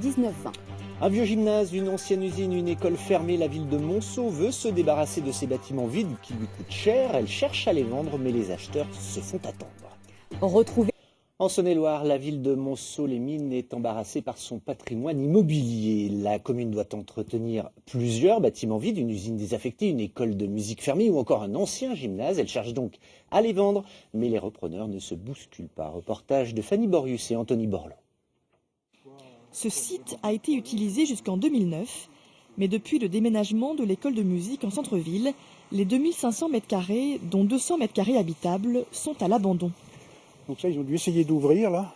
19-20. Un vieux gymnase, une ancienne usine, une école fermée, la ville de Monceau veut se débarrasser de ces bâtiments vides qui lui coûtent cher. Elle cherche à les vendre, mais les acheteurs se font attendre. Retrouvez En Saône-et-Loire, la ville de Monceau-les-Mines est embarrassée par son patrimoine immobilier. La commune doit entretenir plusieurs bâtiments vides, une usine désaffectée, une école de musique fermée ou encore un ancien gymnase. Elle cherche donc à les vendre, mais les repreneurs ne se bousculent pas. Reportage de Fanny Borius et Anthony Borloo. Ce site a été utilisé jusqu'en 2009, mais depuis le déménagement de l'école de musique en centre-ville, les 2500 m², dont 200 m² habitables, sont à l'abandon. Donc là, ils ont dû essayer d'ouvrir, là.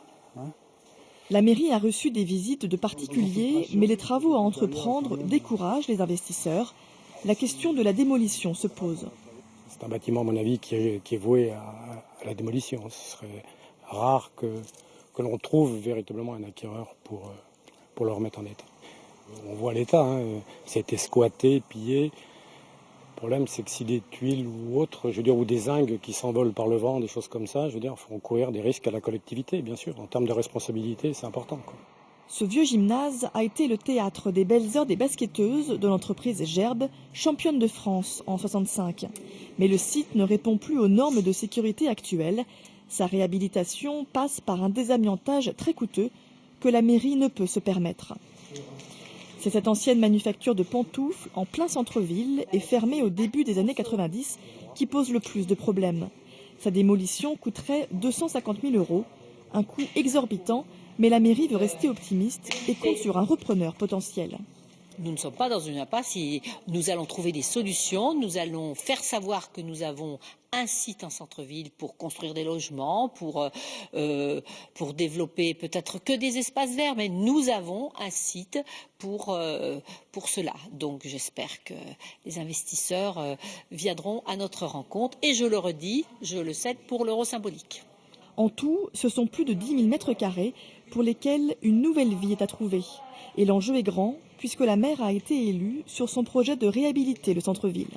La mairie a reçu des visites de particuliers, mais les travaux à entreprendre découragent les investisseurs. La question de la démolition se pose. C'est un bâtiment, à mon avis, qui est voué à la démolition. Ce serait rare que l'on trouve véritablement un acquéreur pour le remettre en état. On voit l'état, c'était squatté, pillé. Le problème, c'est que si des tuiles ou autres, ou des zingues qui s'envolent par le vent, des choses comme ça, font courir des risques à la collectivité, bien sûr. En termes de responsabilité, c'est important, quoi. Ce vieux gymnase a été le théâtre des belles heures des basketteuses de l'entreprise Gerbe, championne de France en 65. Mais le site ne répond plus aux normes de sécurité actuelles. Sa réhabilitation passe par un désamiantage très coûteux que la mairie ne peut se permettre. C'est cette ancienne manufacture de pantoufles en plein centre-ville et fermée au début des années 90 qui pose le plus de problèmes. Sa démolition coûterait 250 000 €, un coût exorbitant, mais la mairie veut rester optimiste et compte sur un repreneur potentiel. Nous ne sommes pas dans une impasse, nous allons trouver des solutions, nous allons faire savoir que nous avons un site en centre-ville pour construire des logements, pour développer peut-être que des espaces verts, mais nous avons un site pour cela. Donc j'espère que les investisseurs viendront à notre rencontre et je le redis, je le cède pour l'euro symbolique. En tout, ce sont plus de 10 000 m² pour lesquels une nouvelle vie est à trouver. Et l'enjeu est grand, puisque la maire a été élue sur son projet de réhabiliter le centre-ville.